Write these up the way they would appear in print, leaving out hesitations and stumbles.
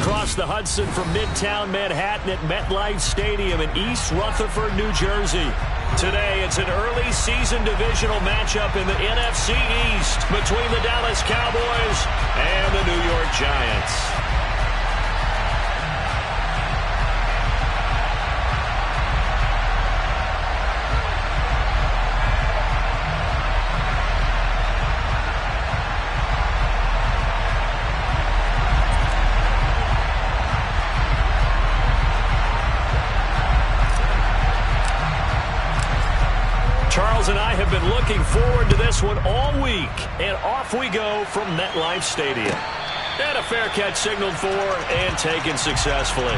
across the Hudson from Midtown Manhattan at MetLife Stadium in East Rutherford, New Jersey. Today, it's an early season divisional matchup in the NFC East between the Dallas Cowboys and the New York Giants. Charles and I have been looking forward to this one all week, and off we go from MetLife Stadium. And a fair catch signaled for and taken successfully.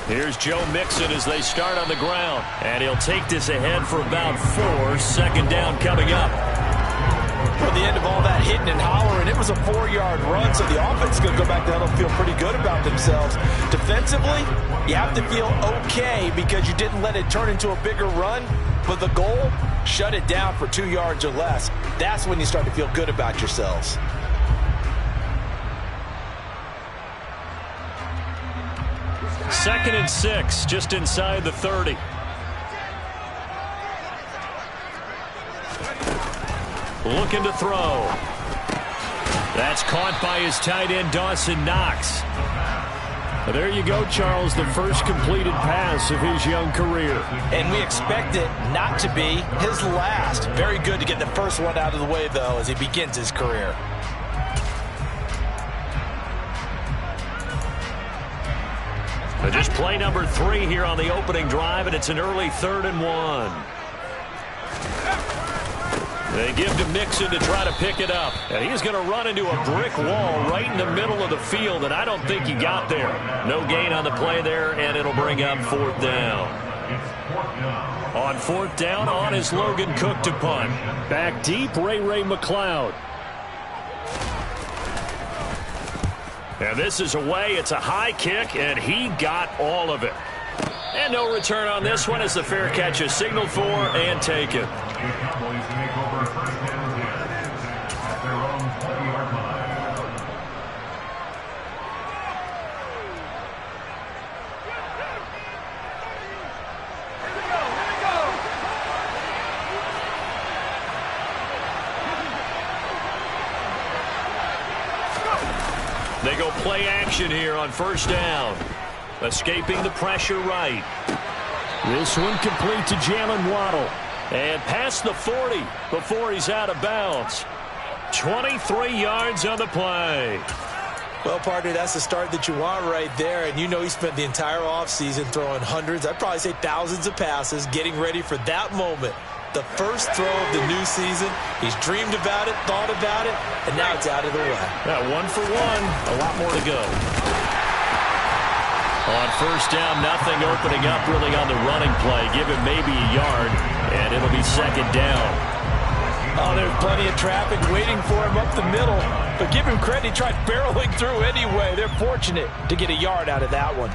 Here's Joe Mixon as they start on the ground. And he'll take this ahead for about 4. Second down coming up. At the end of all that hitting and hollering, it was a 4-yard run, so the offense is going to go back down and feel pretty good about themselves. Defensively, you have to feel okay because you didn't let it turn into a bigger run, but the goal, shut it down for 2 yards or less. That's when you start to feel good about yourselves. Second and 6, just inside the 30. Looking to throw. That's caught by his tight end, Dawson Knox. There you go, Charles, the first completed pass of his young career. And we expect it not to be his last. Very good to get the first one out of the way, though, as he begins his career. Just play number 3 here on the opening drive, and it's an early 3rd and 1. They give to Mixon to try to pick it up. And he's going to run into a brick wall right in the middle of the field, and I don't think he got there. No gain on the play there, and it'll bring up 4th down. On 4th down, on is Logan Cook to punt. Back deep, Ray McLeod. And this is away. It's a high kick, and he got all of it. And no return on this one as the fair catch is signaled for and taken. They go play action here on 1st down. Escaping the pressure right. This one complete to Jalen Waddle. And past the 40 before he's out of bounds. 23 yards on the play. Well, partner, that's the start that you want right there. And you know he spent the entire offseason throwing hundreds, I'd probably say thousands of passes, getting ready for that moment. The first throw of the new season. He's dreamed about it, thought about it, and now it's out of the way. Yeah, 1 for 1. A lot more to go. On 1st down, nothing opening up really on the running play. Give him maybe a yard, and it'll be 2nd down. Oh, there's plenty of traffic waiting for him up the middle. But give him credit, he tried barreling through anyway. They're fortunate to get a yard out of that one.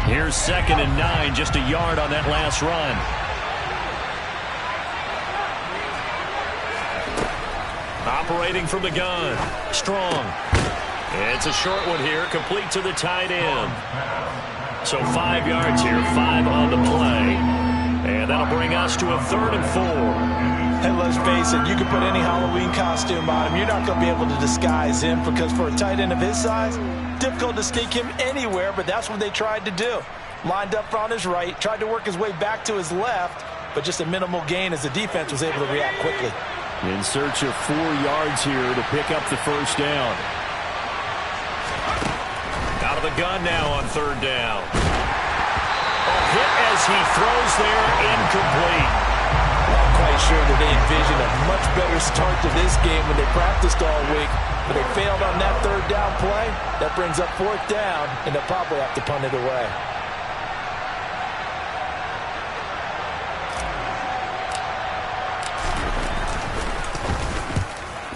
Here's 2nd and 9, just a yard on that last run. Operating from the gun. Strong. It's a short one here, complete to the tight end. So 5 yards here, 5 on the play. And that'll bring us to a 3rd and 4. Hey, let's face it, you can put any Halloween costume on him. You're not going to be able to disguise him because for a tight end of his size, difficult to sneak him anywhere, but that's what they tried to do. Lined up on his right, tried to work his way back to his left, but just a minimal gain as the defense was able to react quickly. In search of 4 yards here to pick up the 1st down. Out of the gun now on 3rd down. Oh, hit as he throws there, incomplete. I'm quite sure that they envisioned a much better start to this game when they practiced all week. But they failed on that third down play. That brings up fourth down, and they'll probably have to punt it away.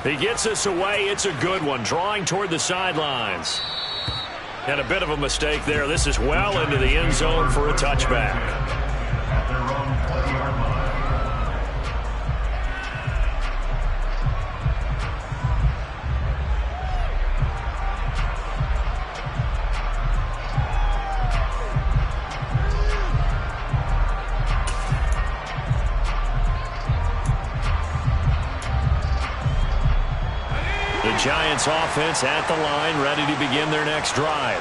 He gets us away. It's a good one, drawing toward the sidelines. And a bit of a mistake there. This is well into the end zone for a touchback. Giants offense at the line, ready to begin their next drive.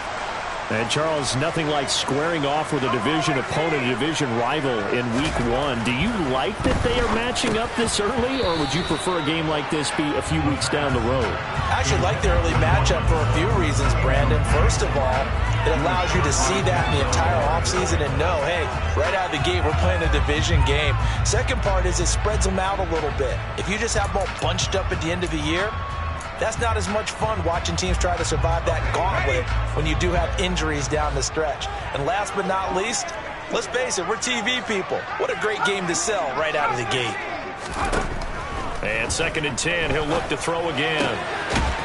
And Charles, nothing like squaring off with a division opponent, a division rival in week 1. Do you like that they are matching up this early, or would you prefer a game like this be a few weeks down the road? I actually like the early matchup for a few reasons, Brandon. First of all, it allows you to see that in the entire offseason and know, hey, right out of the gate, we're playing a division game. Second part is it spreads them out a little bit. If you just have them all bunched up at the end of the year, that's not as much fun watching teams try to survive that gauntlet when you do have injuries down the stretch. And last but not least, let's face it, we're TV people. What a great game to sell right out of the gate. And 2nd and 10, he'll look to throw again.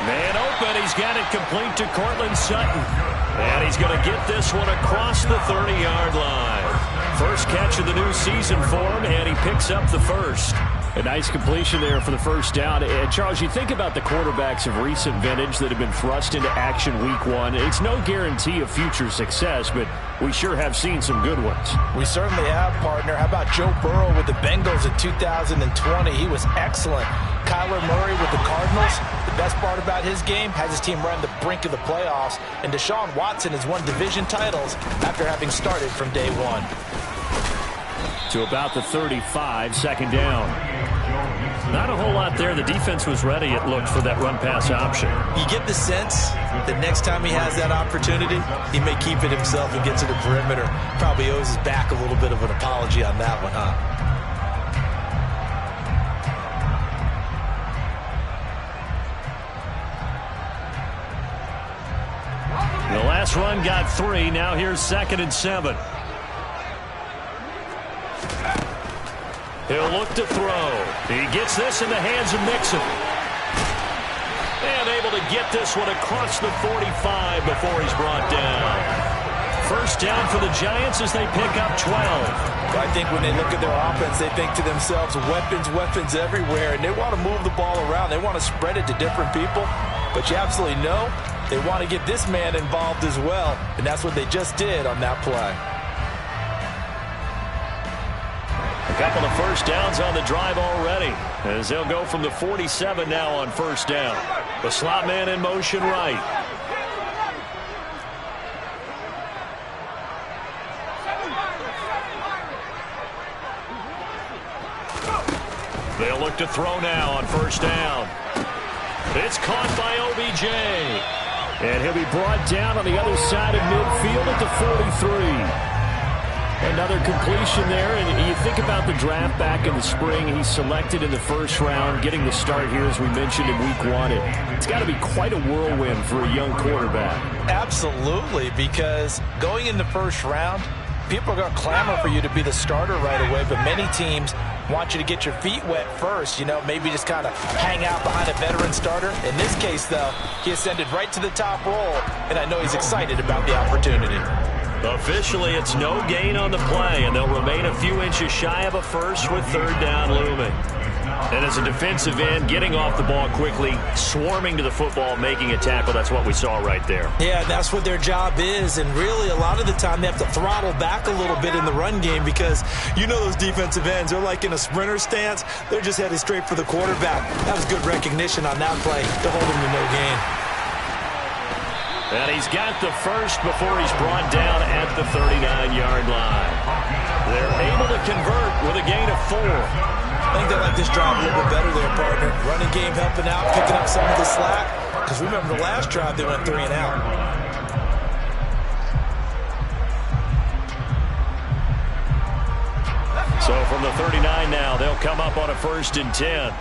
Man open, he's got it complete to Cortland Sutton. And he's going to get this one across the 30-yard line. First catch of the new season for him, and he picks up the first. A nice completion there for the first down. And Charles, you think about the quarterbacks of recent vintage that have been thrust into action week 1. It's no guarantee of future success, but we sure have seen some good ones. We certainly have, partner. How about Joe Burrow with the Bengals in 2020? He was excellent. Kyler Murray with the Cardinals. The best part about his game, has his team run the brink of the playoffs. And Deshaun Watson has won division titles after having started from day 1. To about the 35, 2nd down. Not a whole lot there. The defense was ready, it looked, for that run-pass option. You get the sense that next time he has that opportunity, he may keep it himself and get to the perimeter. Probably owes his back a little bit of an apology on that one, huh? The last run got 3. Now here's 2nd and 7. He'll look to throw. He gets this in the hands of Mixon. And able to get this one across the 45 before he's brought down. First down for the Giants as they pick up 12. I think when they look at their offense, they think to themselves, weapons, weapons everywhere. And they want to move the ball around. They want to spread it to different people. But you absolutely know they want to get this man involved as well. And that's what they just did on that play. A couple of first downs on the drive already, as they'll go from the 47 now on first down. The slot man in motion right. They'll look to throw now on first down. It's caught by OBJ. And he'll be brought down on the other side of midfield at the 43. Another completion there, and you think about the draft back in the spring. He's selected in the first round, getting the start here, as we mentioned, in week 1. It's got to be quite a whirlwind for a young quarterback. Absolutely, because going in the first round, people are going to clamor for you to be the starter right away, but many teams want you to get your feet wet first, maybe just kind of hang out behind a veteran starter. In this case, though, he ascended right to the top role, and I know he's excited about the opportunity. Officially, it's no gain on the play, and they'll remain a few inches shy of a first with 3rd down looming. And as a defensive end, getting off the ball quickly, swarming to the football, making a tackle, that's what we saw right there. Yeah, that's what their job is, and really a lot of the time they have to throttle back a little bit in the run game because those defensive ends, they're like in a sprinter stance. They're just headed straight for the quarterback. That was good recognition on that play to hold him to no gain. And he's got the first before he's brought down at the 39-yard line. They're able to convert with a gain of 4. I think they like this drive a little bit better there, partner. Running game helping out, picking up some of the slack. Because remember the last drive, they went 3 and out. the 39 now. They'll come up on a 1st and 10.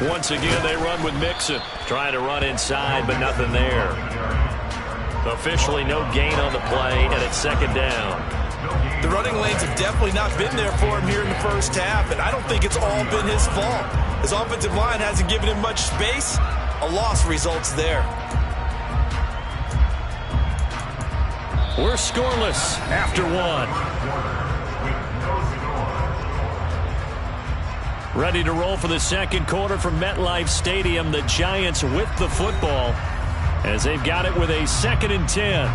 Once again, they run with Mixon. Trying to run inside, but nothing there. Officially no gain on the play, and it's 2nd down. The running lanes have definitely not been there for him here in the first half, and I don't think it's all been his fault. His offensive line hasn't given him much space. A loss results there. We're scoreless after 1. Ready to roll for the 2nd quarter from MetLife Stadium. The Giants with the football as they've got it with a 2nd and 10.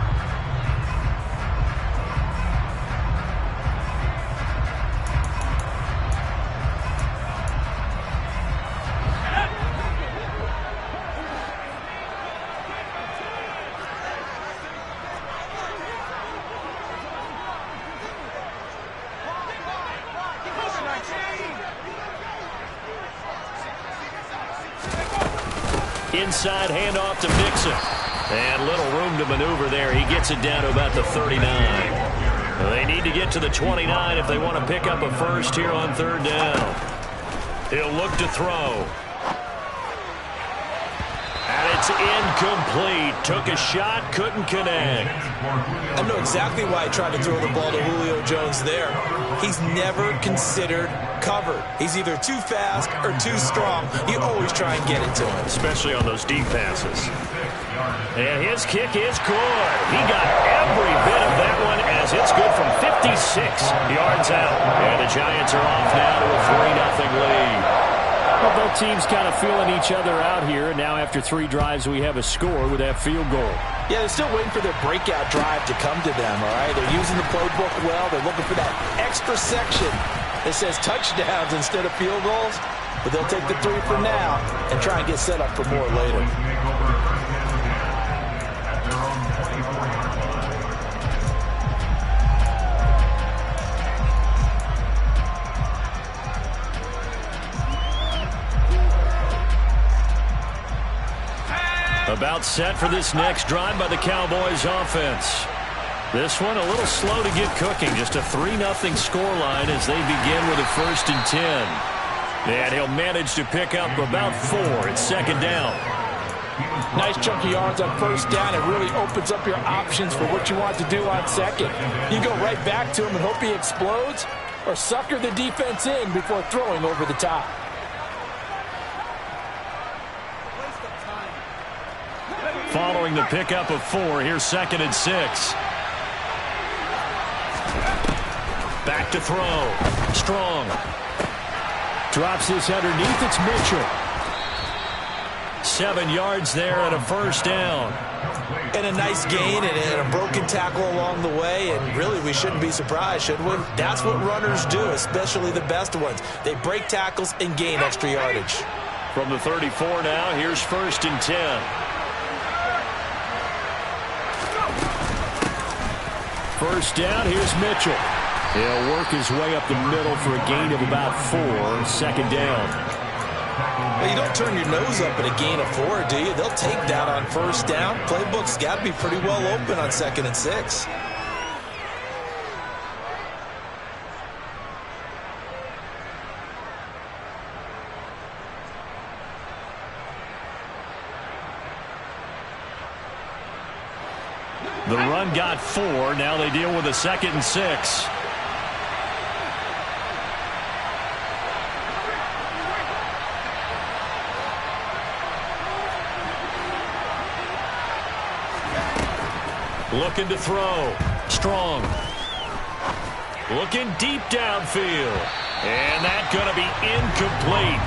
Inside handoff to Mixon. And little room to maneuver there. He gets it down to about the 39. They need to get to the 29 if they want to pick up a first here on 3rd down. He'll look to throw. And it's incomplete. Took a shot, couldn't connect. I know exactly why he tried to throw the ball to Julio Jones there. He's never considered covered. He's either too fast or too strong. You always try and get it to him. Especially on those deep passes. And his kick is good. He got every bit of that one as it's good from 56 yards out. And the Giants are off now to a 3-0 lead. Well, both teams kind of feeling each other out here. Now after 3 drives, we have a score with that field goal. Yeah, they're still waiting for their breakout drive to come to them, all right? They're using the playbook well. They're looking for that extra section that says touchdowns instead of field goals. But they'll take the 3 for now and try and get set up for more later. About set for this next drive by the Cowboys offense. This one a little slow to get cooking. Just a 3-0 scoreline as they begin with a 1st and 10. And he'll manage to pick up about 4. It's 2nd down. Nice chunk of yards on 1st down. It really opens up your options for what you want to do on 2nd. You go right back to him and hope he explodes, or sucker the defense in before throwing over the top. Following the pickup of 4, here's 2nd and 6. Back to throw. Strong. Drops this underneath. It's Mitchell. 7 yards there and a 1st down. And a nice gain and a broken tackle along the way. And really, we shouldn't be surprised, should we? That's what runners do, especially the best ones. They break tackles and gain extra yardage. From the 34 now, here's 1st and 10. First down, here's Mitchell. He'll work his way up the middle for a gain of about 4. 2nd down. Well, you don't turn your nose up at a gain of 4, do you? They'll take that on 1st down. Playbook's got to be pretty well open on 2nd and 6. The run got 4. Now they deal with a 2nd and 6. Looking to throw. Strong. Looking deep downfield. And that's going to be incomplete.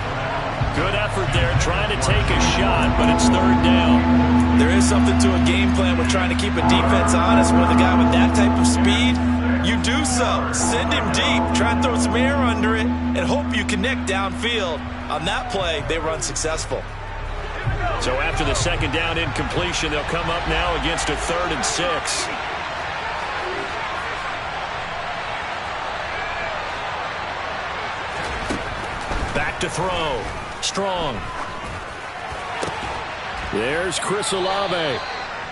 Good effort there trying to take a shot, but it's 3rd down. There is something to a game plan with trying to keep a defense honest. With a guy with that type of speed, you do so. Send him deep, try and throw some air under it, and hope you connect downfield. On that play, they run successful. So after the 2nd down incompletion, they'll come up now against a 3rd and 6. Back to throw. Strong. There's Chris Olave.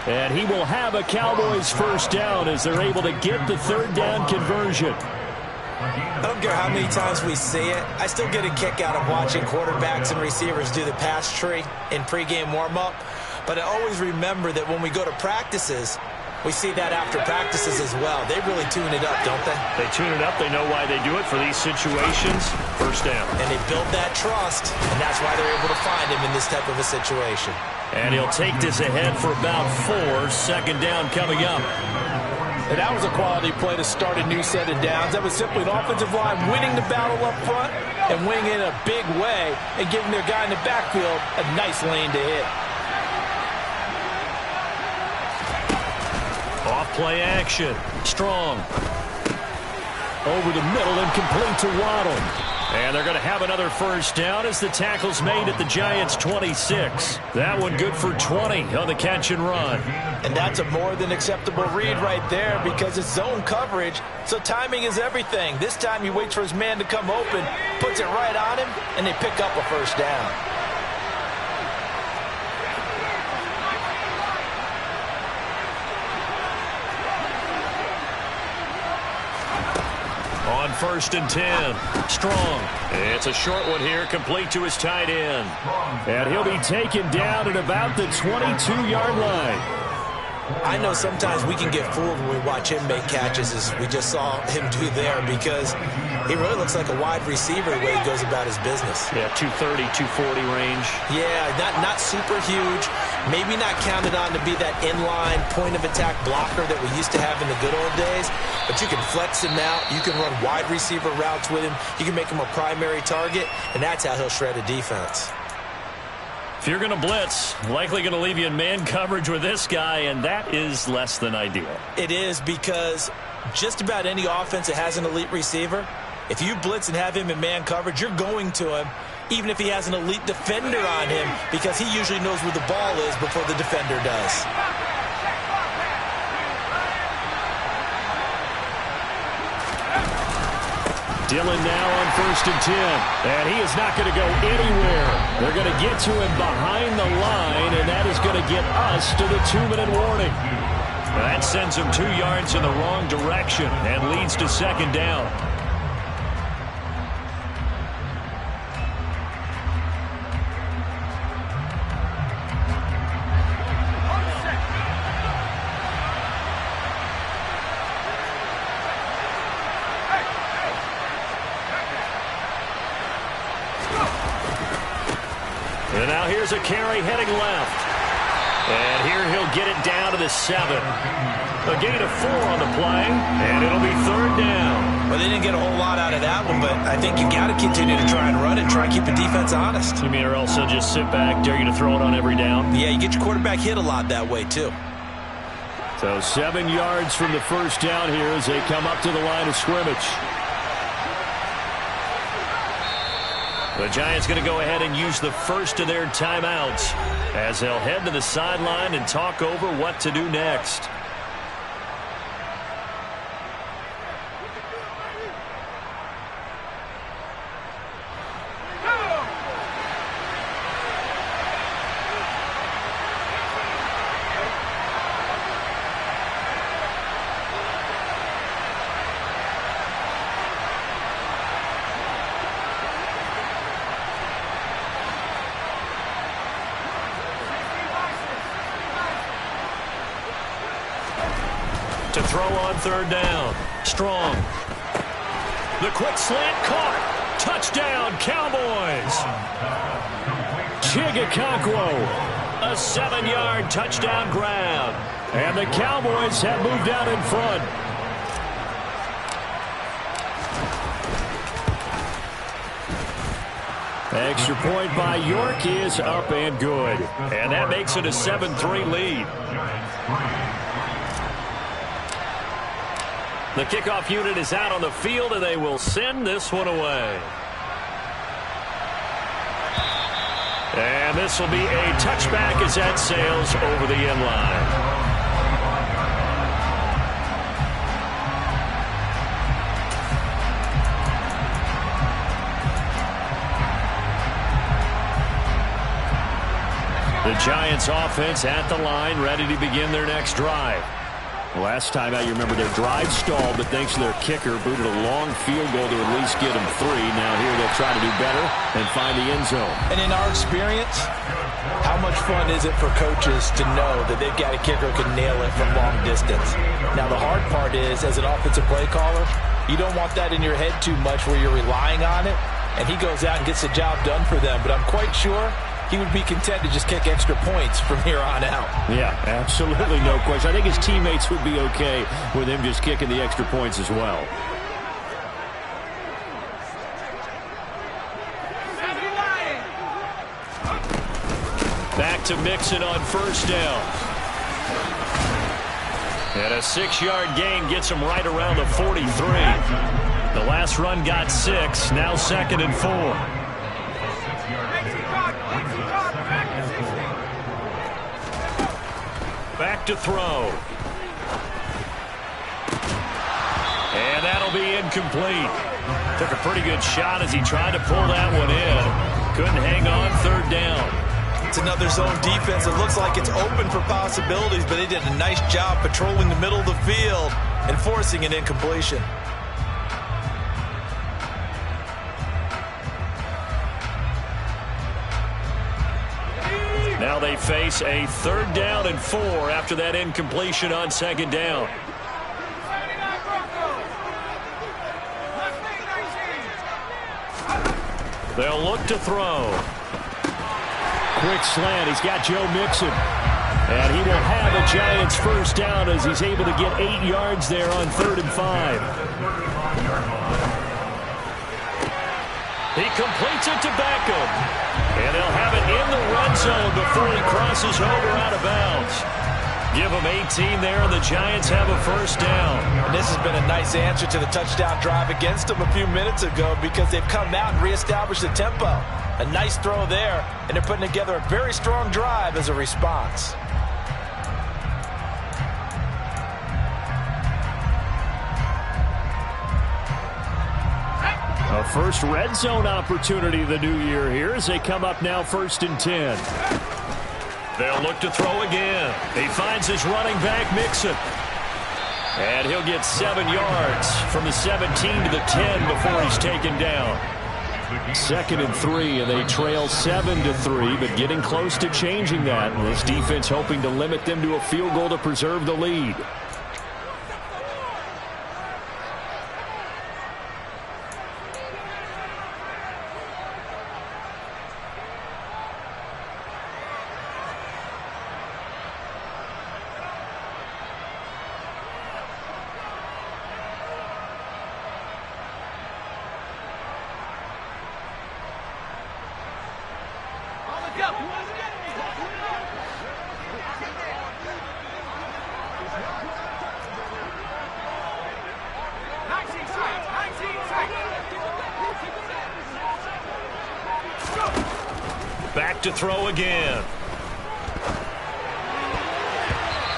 And he will have a Cowboys first down as they're able to get the third down conversion. I don't care how many times we see it. I still get a kick out of watching quarterbacks and receivers do the pass tree in pregame warm-up. But I always remember that when we go to practices, we see that after practices as well. They really tune it up, don't they? They tune it up. They know why they do it for these situations. First down. And they build that trust, and that's why they're able to find him in this type of a situation. And he'll take this ahead for about 4. Second down coming up. And that was a quality play to start a new set of downs. That was simply an offensive line winning the battle up front and winning in a big way and giving their guy in the backfield a nice lane to hit. Off play action. Strong. Over the middle and complete to Waddle. And they're going to have another first down as the tackle's made at the Giants' 26. That one good for 20 on the catch and run. And that's a more than acceptable read right there because it's zone coverage, so timing is everything. This time he waits for his man to come open, puts it right on him, and they pick up a first down. On 1st and 10. Strong. It's a short one here, complete to his tight end. And he'll be taken down at about the 22-yard line. I know sometimes we can get fooled when we watch him make catches, as we just saw him do there, because he really looks like a wide receiver the way he goes about his business. Yeah, 230, 240 range. Yeah, not super huge. Maybe not counted on to be that inline point-of-attack blocker that we used to have in the good old days, but you can flex him out. You can run wide receiver routes with him. You can make him a primary target, and that's how he'll shred a defense. If you're going to blitz, likely going to leave you in man coverage with this guy, and that is less than ideal. It is, because just about any offense that has an elite receiver, if you blitz and have him in man coverage, you're going to him, even if he has an elite defender on him, because he usually knows where the ball is before the defender does. Dillon now on 1st and 10. And he is not going to go anywhere. They're going to get to him behind the line, and that is going to get us to the 2-minute warning. That sends him 2 yards in the wrong direction and leads to second down. And now here's a carry heading left. And here he'll get it down to the 7. A gain of 4 on the play, and it'll be third down. Well, they didn't get a whole lot out of that one, but I think you got to continue to try and run it and try and keep the defense honest. You mean, or else they'll just sit back, dare you to throw it on every down? Yeah, you get your quarterback hit a lot that way, too. So 7 yards from the first down here as they come up to the line of scrimmage. The Giants going to go ahead and use the first of their timeouts as they'll head to the sideline and talk over what to do next. To throw on third down. Strong. The quick slant caught. Touchdown, Cowboys. Chigakonkwo, A 7-yard touchdown grab. and the Cowboys have moved out in front. Extra point by York is up and good. And that makes it a 7-3 lead. The kickoff unit is out on the field, and they will send this one away. And this will be a touchback as that sails over the end line. The Giants offense at the line, ready to begin their next drive. Last time out, you remember their drive stalled, but thanks to their kicker, booted a long field goal to at least get them 3. Now here they'll try to do better and find the end zone. And in our experience, how much fun is it for coaches to know that they've got a kicker who can nail it from long distance? Now the hard part is, as an offensive play caller, you don't want that in your head too much where you're relying on it, and he goes out and gets the job done for them. But I'm quite sure he would be content to just kick extra points from here on out. Yeah, absolutely no question. I think his teammates would be okay with him just kicking the extra points as well. Back to Mixon on first down. And a 6-yard gain gets him right around the 43. The last run got 6, now 2nd and 4. Back to throw. And that'll be incomplete. Took a pretty good shot as he tried to pull that one in. Couldn't hang on, 3rd down. It's another zone defense. It looks like it's open for possibilities, but they did a nice job patrolling the middle of the field and forcing an incompletion. Now they face a 3rd down and 4 after that incompletion on 2nd down. They'll look to throw. Quick slant. He's got Joe Mixon. And he will have a Giants first down as he's able to get 8 yards there on 3rd and 5. He completes it to Beckham. And he'll have it in the red zone before he crosses over out of bounds. Give him 18 there, and the Giants have a first down. And this has been a nice answer to the touchdown drive against them a few minutes ago because they've come out and reestablished the tempo. A nice throw there, and they're putting together a very strong drive as a response. A first red zone opportunity the new year here as they come up now 1st and 10. They'll look to throw again. He finds his running back, Mixon. And he'll get 7 yards from the 17 to the 10 before he's taken down. 2nd and 3, and they trail 7-3, but getting close to changing that. And this defense hoping to limit them to a field goal to preserve the lead. Back to throw again.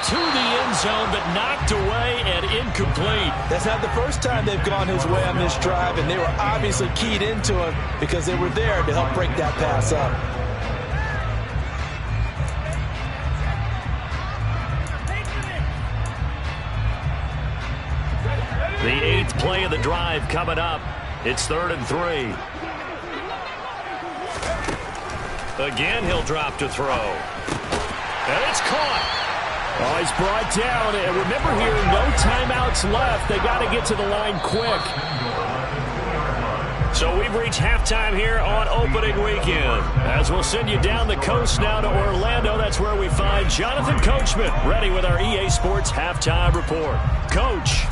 To the end zone, but knocked away and incomplete. That's not the first time they've gone his way on this drive, and they were obviously keyed into him because they were there to help break that pass up. The 8th play of the drive coming up. It's 3rd and 3. Again, he'll drop to throw. And it's caught. Oh, he's brought down. And remember here, no timeouts left. They got to get to the line quick. So we've reached halftime here on opening weekend. As we'll send you down the coast now to Orlando. That's where we find Jonathan Coachman ready with our EA Sports halftime report. Coach.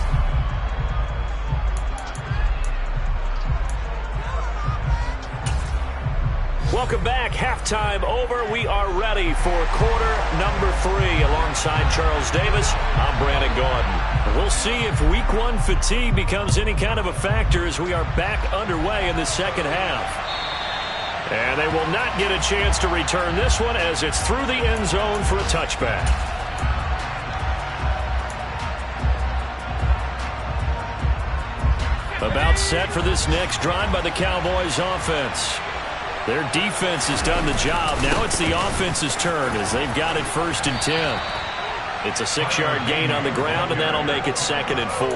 Welcome back. Halftime over. We are ready for quarter number 3. Alongside Charles Davis, I'm Brandon Gaudin. We'll see if week 1 fatigue becomes any kind of a factor as we are back underway in the second half. And they will not get a chance to return this one as it's through the end zone for a touchback. About set for this next drive by the Cowboys offense. Their defense has done the job. Now it's the offense's turn as they've got it 1st and 10. It's a 6-yard gain on the ground, and that'll make it 2nd and 4.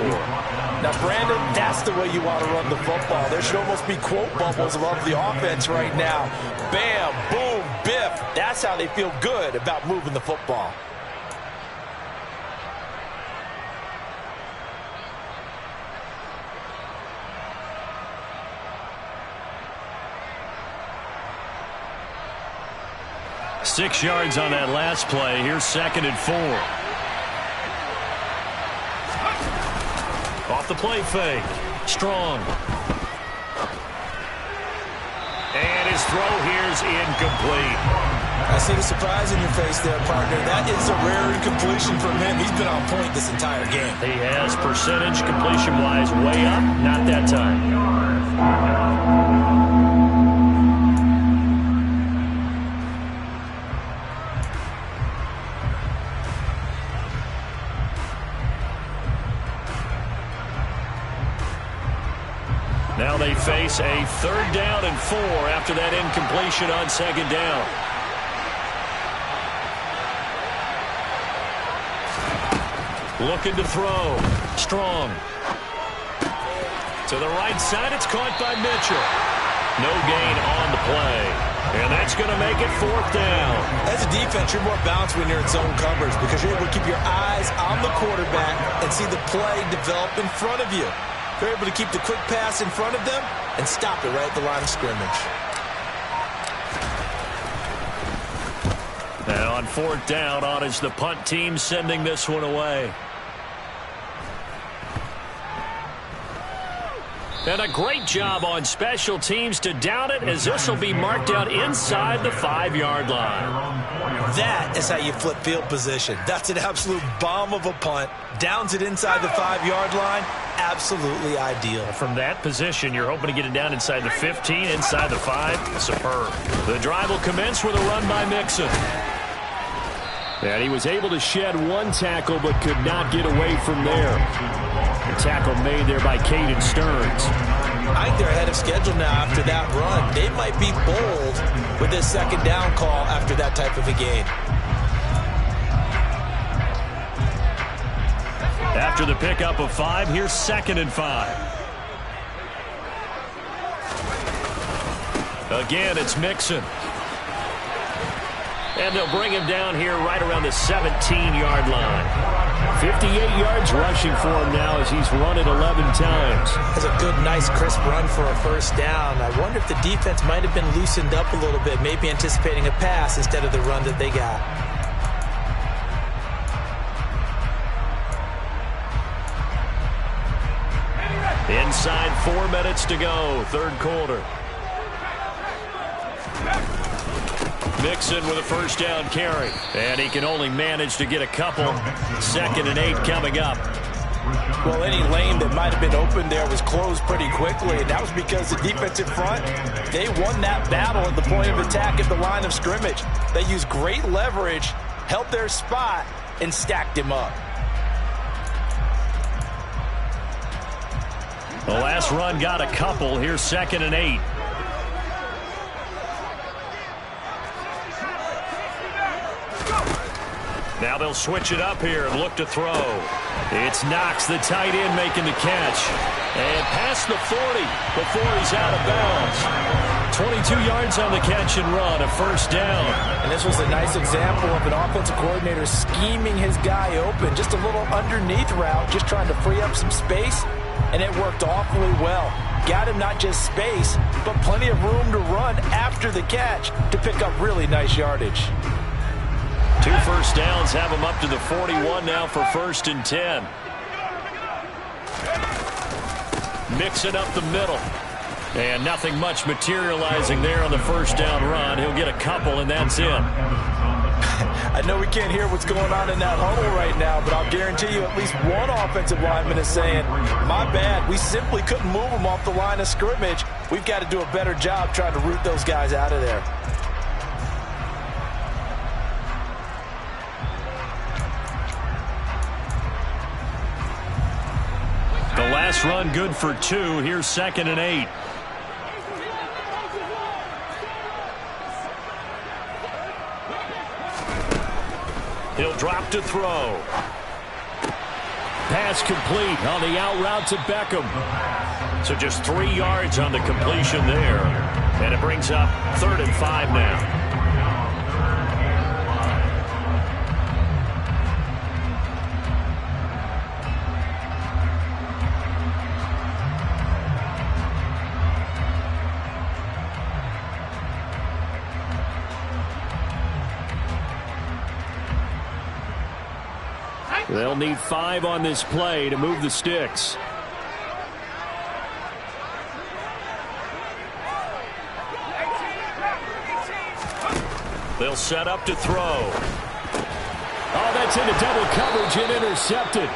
Now, Brandon, that's the way you want to run the football. There should almost be quote bubbles above the offense right now. Bam, boom, biff. That's how they feel good about moving the football. Six yards on that last play. Here's 2nd and 4. Off the play fake. Strong. And his throw here's incomplete. I see the surprise in your face there, partner. That is a rare incompletion from him. He's been on point this entire game. He has percentage completion-wise way up. Not that time. Now they face a 3rd down and 4 after that incompletion on 2nd down. Looking to throw. Strong. To the right side, it's caught by Mitchell. No gain on the play. And that's going to make it 4th down. As a defense, you're more balanced when you're in zone coverage because you're able to keep your eyes on the quarterback and see the play develop in front of you. They're able to keep the quick pass in front of them and stop it right at the line of scrimmage. Now on 4th down, on is the punt team sending this one away. And a great job on special teams to down it, as this will be marked out inside the 5-yard line. That is how you flip field position. That's an absolute bomb of a punt. Downs it inside the 5-yard line. Absolutely ideal. From that position, you're hoping to get it down inside the 15, inside the 5. Superb. The drive will commence with a run by Mixon. And he was able to shed one tackle but could not get away from there. The tackle made there by Caden Stearns. I think they're ahead of schedule now after that run. They might be bold with this 2nd down call after that type of a gain. After the pickup of 5, here's 2nd and 5. Again, it's Mixon. And they'll bring him down here right around the 17-yard line. 58 yards rushing for him now as he's run it 11 times. That's a good, nice, crisp run for a 1st down. I wonder if the defense might have been loosened up a little bit, maybe anticipating a pass instead of the run that they got. Inside 4 minutes to go, 3rd quarter. Mixon with a 1st down carry. And he can only manage to get a couple. 2nd and 8 coming up. Well, any lane that might have been open there was closed pretty quickly, and that was because the defensive front, they won that battle at the point of attack at the line of scrimmage. They used great leverage, held their spot, and stacked him up. The last run got a couple. Here's 2nd and 8. Now they'll switch it up here and look to throw. It's Knox, the tight end, making the catch. And past the 40 before he's out of bounds. 22 yards on the catch and run, a 1st down. And this was a nice example of an offensive coordinator scheming his guy open. Just a little underneath route, just trying to free up some space. And it worked awfully well. Got him not just space, but plenty of room to run after the catch to pick up really nice yardage. 2 first downs have him up to the 41 now for 1st and 10. Mixing up the middle. And nothing much materializing there on the 1st down run. He'll get a couple, and that's it. I know we can't hear what's going on in that huddle right now, but I'll guarantee you at least one offensive lineman is saying, my bad, we simply couldn't move them off the line of scrimmage. We've got to do a better job trying to root those guys out of there. The last run good for 2. Here's 2nd and 8. He'll drop to throw. Pass complete on the out route to Beckham. So just 3 yards on the completion there. And it brings up 3rd and 5 now. They'll need 5 on this play to move the sticks. They'll set up to throw. Oh, that's into double coverage and intercepted.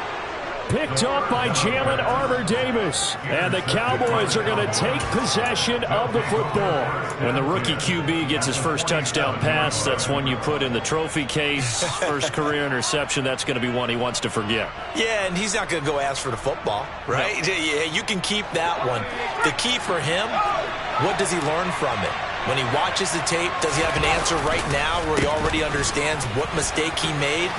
Picked up by Jalen Armour-Davis. And the Cowboys are going to take possession of the football. When the rookie QB gets his first touchdown pass, that's one you put in the trophy case. First career interception, that's going to be one he wants to forget. Yeah, and he's not going to go ask for the football, right? No. Yeah, you can keep that one. The key for him, what does he learn from it? When he watches the tape, does he have an answer right now where he already understands what mistake he made?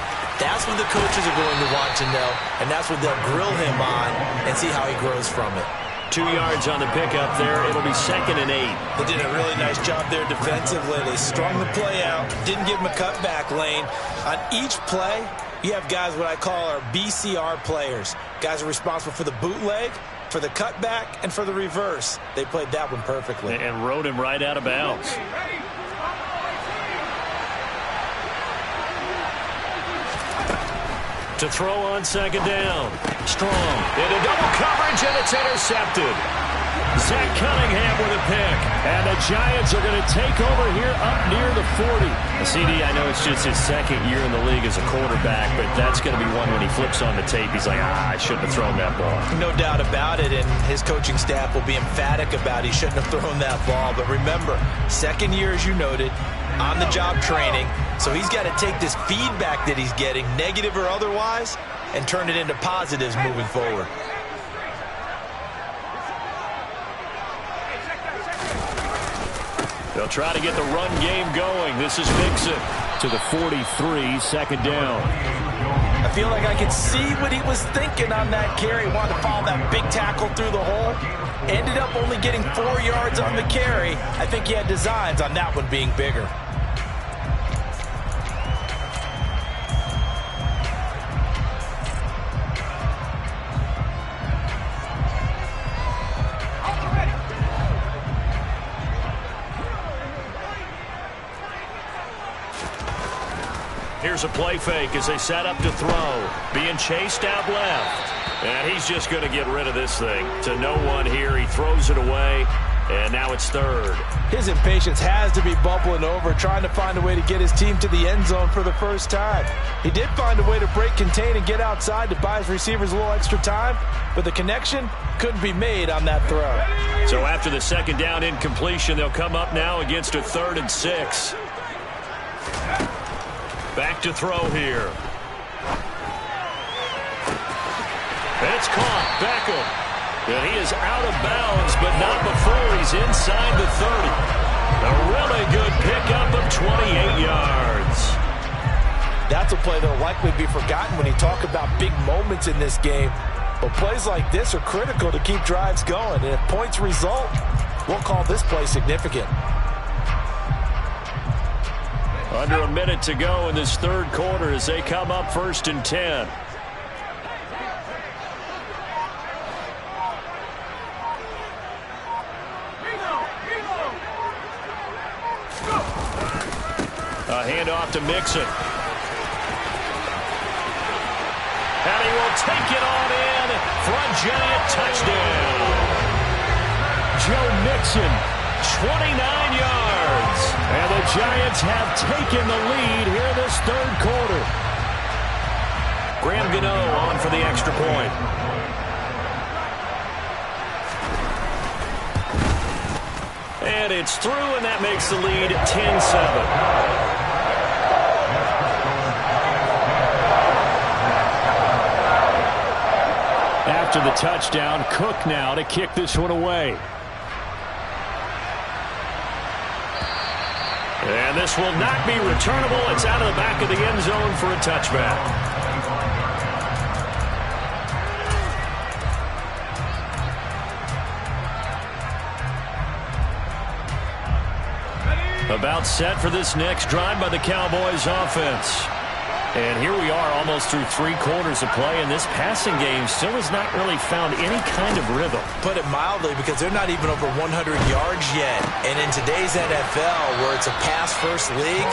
That's what the coaches are going to want to know, and that's what they'll grill him on and see how he grows from it. 2 yards on the pickup there. It'll be 2nd and 8. They did a really nice job there defensively. They strung the play out, didn't give him a cutback lane. On each play, you have guys what I call our BCR players. Guys are responsible for the bootleg, for the cutback, and for the reverse. They played that one perfectly. And rode him right out of bounds. To throw on 2nd down. Strong. Into double coverage, and it's intercepted. Zach Cunningham with a pick. And the Giants are going to take over here up near the 40. CD, I know it's just his 2nd year in the league as a quarterback, but that's going to be one when he flips on the tape, he's like, I shouldn't have thrown that ball. No doubt about it, and his coaching staff will be emphatic about he shouldn't have thrown that ball. But remember, 2nd year, as you noted, on-the-job training, so he's got to take this feedback that he's getting, negative or otherwise, and turn it into positives moving forward. They'll try to get the run game going. This is Mixon to the 43, 2nd down. I feel like I could see what he was thinking on that carry. Wanted to follow that big tackle through the hole. Ended up only getting 4 yards on the carry. I think he had designs on that one being bigger. Here's a play fake as they set up to throw. Being chased out left. And he's just going to get rid of this thing. To no one here. He throws it away. And now it's 3rd. His impatience has to be bubbling over, trying to find a way to get his team to the end zone for the first time. He did find a way to break contain and get outside to buy his receivers a little extra time, but the connection couldn't be made on that throw. So after the 2nd down incompletion, they'll come up now against a 3rd and 6. Back to throw here. It's caught. Beckham. And he is out of bounds, but not before he's inside the 30. A really good pickup of 28 yards. That's a play that'll likely be forgotten when you talk about big moments in this game. But plays like this are critical to keep drives going. And if points result, we'll call this play significant. Under a minute to go in this 3rd quarter as they come up 1st and 10. A handoff to Mixon. And he will take it on in for a Giant touchdown. Joe Mixon. 29 yards. And the Giants have taken the lead here in this 3rd quarter. Graham Gano on for the extra point. And it's through, and that makes the lead 10-7. After the touchdown, Cook now to kick this one away. And And this will not be returnable. It's out of the back of the end zone for a touchback. About set for this next drive by the Cowboys offense. And here we are almost through 3 quarters of play, and this passing game still has not really found any kind of rhythm. Put it mildly, because they're not even over 100 yards yet. And in today's NFL, where it's a pass-first league,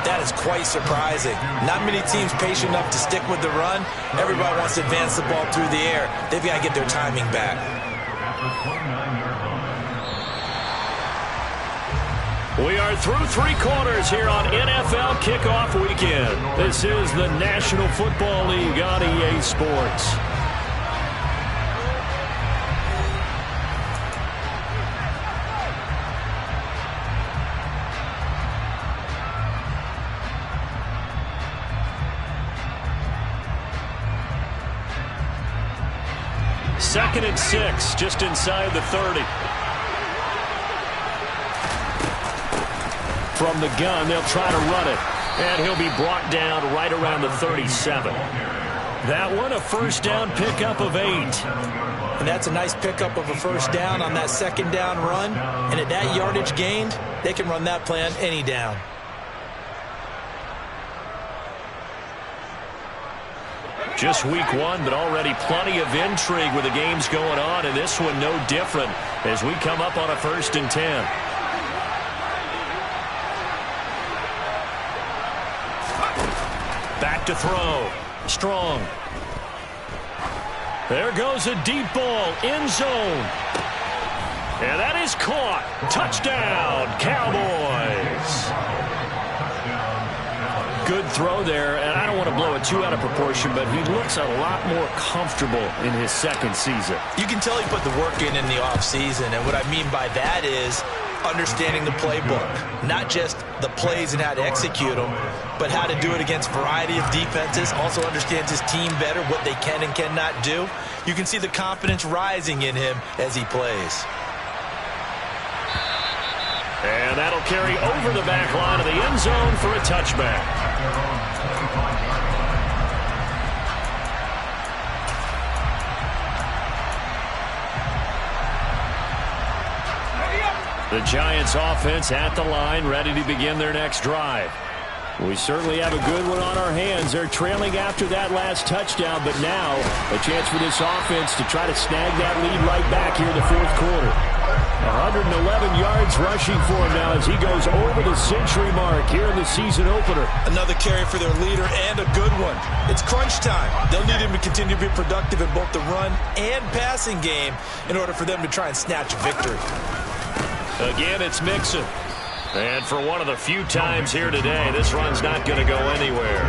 that is quite surprising. Not many teams patient enough to stick with the run. Everybody wants to advance the ball through the air. They've got to get their timing back. We are through 3 quarters here on NFL Kickoff Weekend. This is the National Football League on EA Sports. Second and 6, just inside the 30. From the gun, they'll try to run it. And he'll be brought down right around the 37. That one, a first down pickup of 8. And that's a nice pickup of a first down on that second down run. And at that yardage gained, they can run that play on any down. Just week 1, but already plenty of intrigue with the games going on. And this one no different as we come up on a 1st and 10. Back to throw. Strong. There goes a deep ball. End zone. And that is caught. Touchdown, Cowboys. Good throw there, and I don't want to blow it too out of proportion, but he looks a lot more comfortable in his second season. You can tell he put the work in the offseason, and what I mean by that is understanding the playbook, not just the plays and how to execute them, but how to do it against a variety of defenses. Also understands his team better, what they can and cannot do. You can see the confidence rising in him as he plays. And that'll carry over the back line of the end zone for a touchback. The Giants offense at the line, ready to begin their next drive. We certainly have a good one on our hands. They're trailing after that last touchdown, but now a chance for this offense to try to snag that lead right back here in the 4th quarter. 111 yards rushing for him now as he goes over the century mark here in the season opener. Another carry for their leader, and a good one. It's crunch time. They'll need him to continue to be productive in both the run and passing game in order for them to try and snatch a victory. Again, it's Mixon. And for one of the few times here today, this run's not going to go anywhere.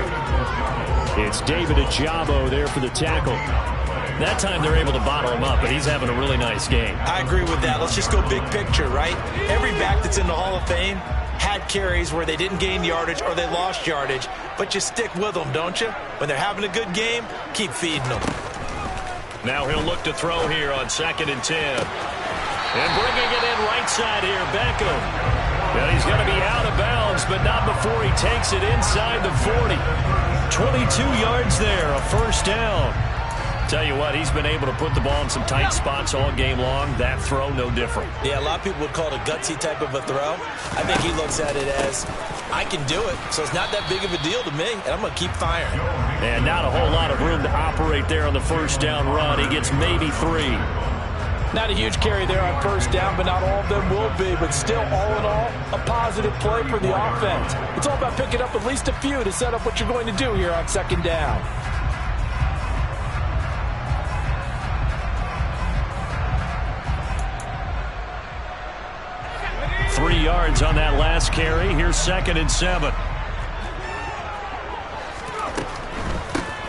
It's David Ojabo there for the tackle. That time they're able to bottle him up, but he's having a really nice game. I agree with that. Let's just go big picture, right? Every back that's in the Hall of Fame had carries where they didn't gain yardage or they lost yardage, but you stick with them, don't you? When they're having a good game, keep feeding them. Now he'll look to throw here on 2nd and 10. And bringing it in right side here, Beckham. And he's going to be out of bounds, but not before he takes it inside the 40. 22 yards there, a first down. Tell you what, he's been able to put the ball in some tight spots all game long. That throw, no different. Yeah, a lot of people would call it a gutsy type of a throw. I think he looks at it as, I can do it, so it's not that big of a deal to me, and I'm going to keep firing. And not a whole lot of room to operate there on the first down run. He gets maybe 3. Not a huge carry there on first down, but not all of them will be. But still, all in all, a positive play for the offense. It's all about picking up at least a few to set up what you're going to do here on 2nd down. Three yards on that last carry. Here's 2nd and 7.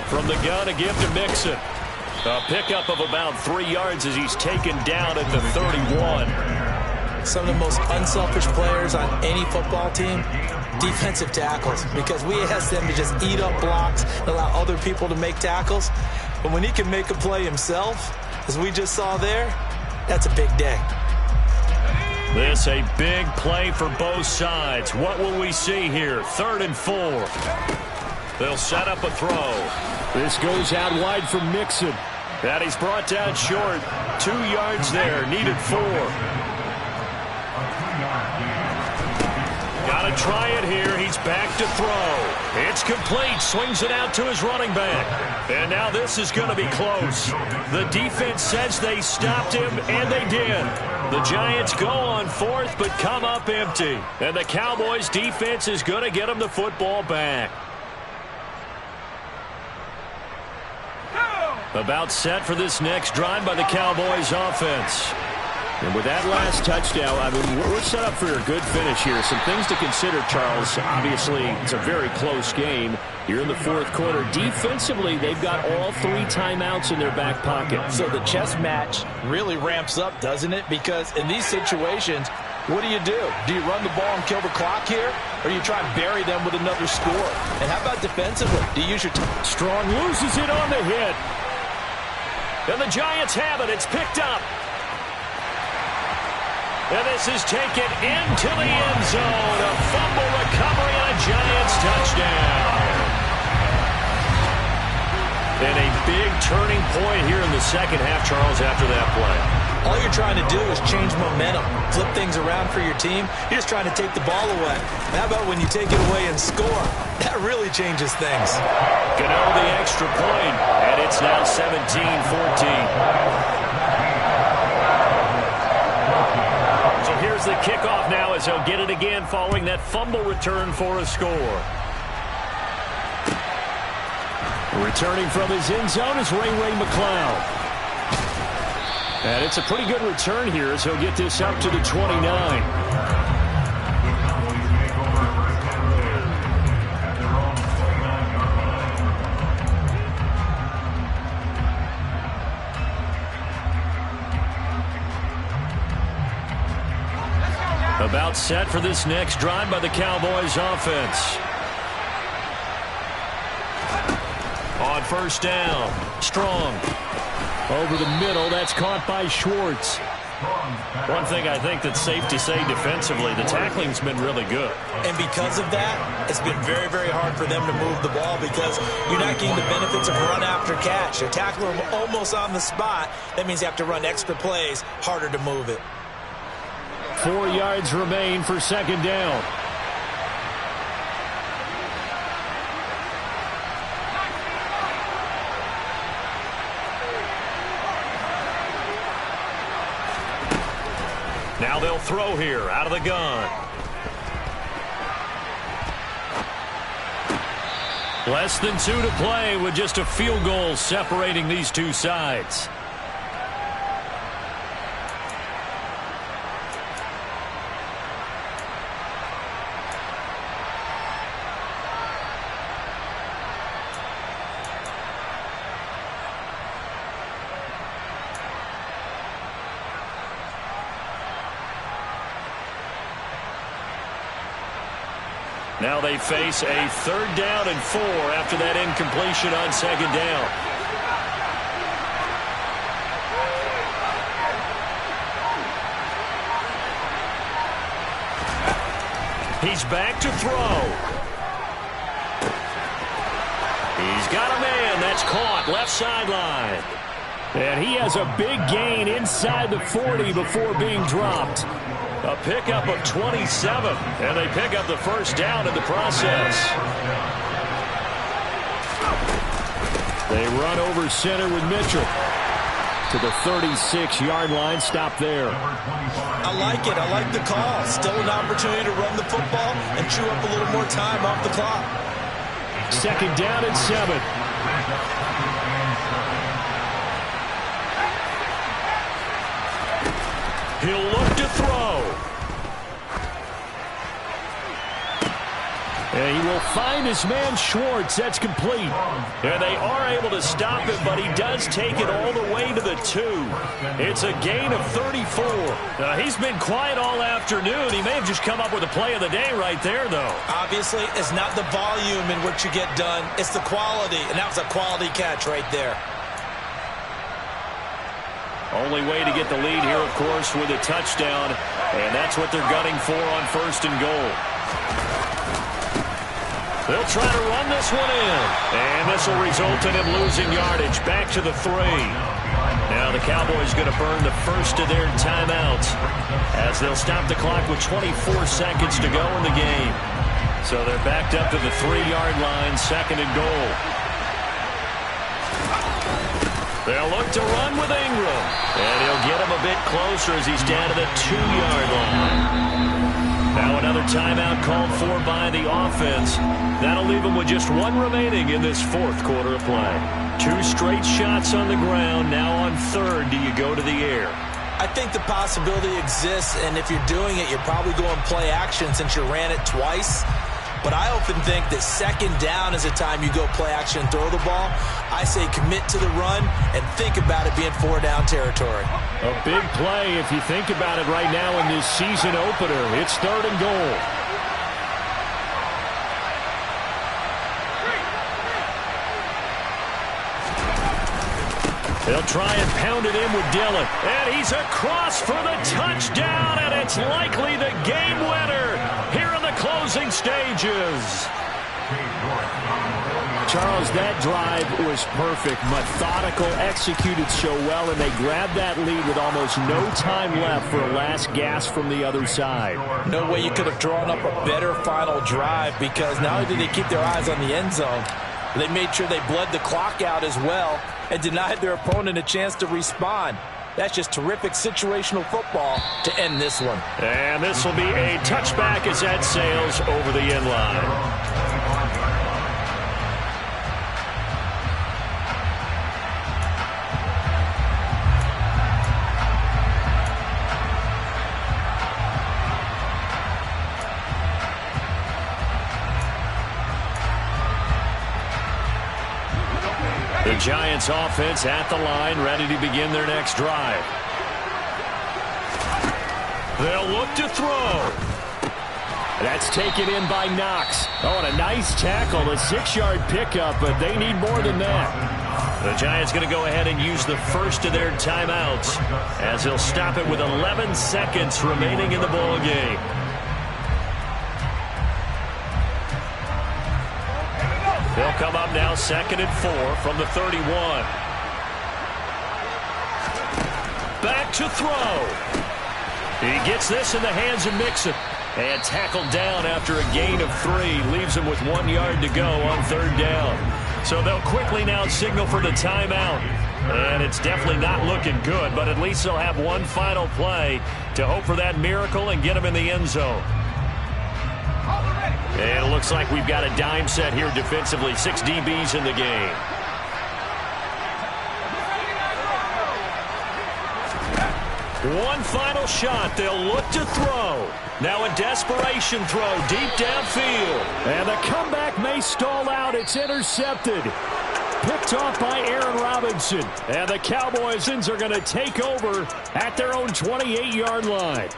From the gun, a give to Mixon. A pickup of about 3 yards as he's taken down at the 31. Some of the most unselfish players on any football team, defensive tackles, because we ask them to just eat up blocks and allow other people to make tackles. But when he can make a play himself, as we just saw there, that's a big day. This a big play for both sides. What will we see here? 3rd and 4. They'll set up a throw. This goes out wide for Mixon. And he's brought down short. 2 yards there. Needed 4. Got to try it here. He's back to throw. It's complete. Swings it out to his running back. And now this is going to be close. The defense says they stopped him, and they did. The Giants go on 4th, but come up empty. And the Cowboys' defense is going to get them the football back. About set for this next drive by the Cowboys offense. And with that last touchdown, I mean, we're set up for a good finish here. Some things to consider, Charles. Obviously, it's a very close game. You're in the 4th quarter. Defensively, they've got all 3 timeouts in their back pocket. So the chess match really ramps up, doesn't it? Because in these situations, what do? Do you run the ball and kill the clock here? Or do you try and bury them with another score? And how about defensively? Do you use your Strong loses it on the hit. And the Giants have it. It's picked up. And this is taken into the end zone. A fumble recovery and a Giants touchdown. And a big turning point here in the second half, Charles, after that play. All you're trying to do is change momentum, flip things around for your team. You're just trying to take the ball away. How about when you take it away and score? That really changes things. Gano the extra point, and it's now 17-14. So here's the kickoff now as he'll get it again following that fumble return for a score. Returning from his end zone is Ray McCloud. And it's a pretty good return here as he'll get this up to the 29. About set for this next drive by the Cowboys offense. On 1st down, Strong. Over the middle, that's caught by Schwartz. One thing I think that's safe to say defensively, the tackling's been really good. And because of that, it's been very, very hard for them to move the ball because you're not getting the benefits of run after catch. You're tackling them almost on the spot. That means you have to run extra plays, harder to move it. 4 yards remain for 2nd down. Now they'll throw here out of the gun. Less than 2 to play with just a field goal separating these two sides. Now they face a 3rd down and 4 after that incompletion on 2nd down. He's back to throw. He's got a man. That's caught left sideline. And he has a big gain inside the 40 before being dropped. A pickup of 27, and they pick up the 1st down in the process. They run over center with Mitchell to the 36-yard line. Stop there. I like it. I like the call. Still an opportunity to run the football and chew up a little more time off the clock. 2nd down and 7. He'll look to throw. And he will find his man Schwartz. That's complete. And they are able to stop him, but he does take it all the way to the 2. It's a gain of 34. He's been quiet all afternoon. He may have just come up with a play of the day right there, though. Obviously, it's not the volume in which you get done. It's the quality, and that was a quality catch right there. Only way to get the lead here, of course, with a touchdown, and that's what they're gunning for on 1st and goal. They'll try to run this one in, and this will result in him losing yardage back to the 3. Now the Cowboys going to burn the first of their timeouts as they'll stop the clock with 24 seconds to go in the game. So they're backed up to the 3-yard line, 2nd and goal. They'll look to run with Ingram, and he'll get him a bit closer as he's down to the 2-yard line. Now another timeout called for by the offense. That'll leave them with just 1 remaining in this 4th quarter of play. 2 straight shots on the ground. Now on 3rd, do you go to the air? I think the possibility exists, and if you're doing it, you're probably going play action since you ran it twice. But I often think that 2nd down is a time you go play action and throw the ball. I say commit to the run and think about it being 4-down territory. A big play if you think about it right now in this season opener. It's 3rd and goal. They'll try and pound it in with Dillon. And he's across for the touchdown, and it's likely the game winner here in the closing stages. Charles, that drive was perfect, methodical, executed so well, and they grabbed that lead with almost no time left for a last gasp from the other side. No way you could have drawn up a better final drive, because not only did they keep their eyes on the end zone, they made sure they bled the clock out as well and denied their opponent a chance to respond. That's just terrific situational football to end this one. And this will be a touchback as that sails over the end line. The Giants offense at the line, ready to begin their next drive. They'll look to throw. That's taken in by Knox. Oh, and a nice tackle, a 6-yard pickup, but they need more than that. The Giants going to go ahead and use the first of their timeouts as they'll stop it with 11 seconds remaining in the ball game. They'll come up now 2nd and 4 from the 31. Back to throw. He gets this in the hands of Mixon. And tackled down after a gain of 3. Leaves him with 1 yard to go on 3rd down. So they'll quickly now signal for the timeout. And it's definitely not looking good, but at least they'll have one final play to hope for that miracle and get him in the end zone. And it looks like we've got a dime set here defensively. 6 DBs in the game. One final shot. They'll look to throw. Now a desperation throw deep downfield. And the comeback may stall out. It's intercepted. Picked off by Aaron Robinson. And the Cowboys are going to take over at their own 28-yard line.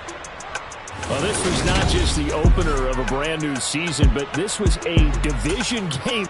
Well, this was not just the opener of a brand new season, but this was a division game.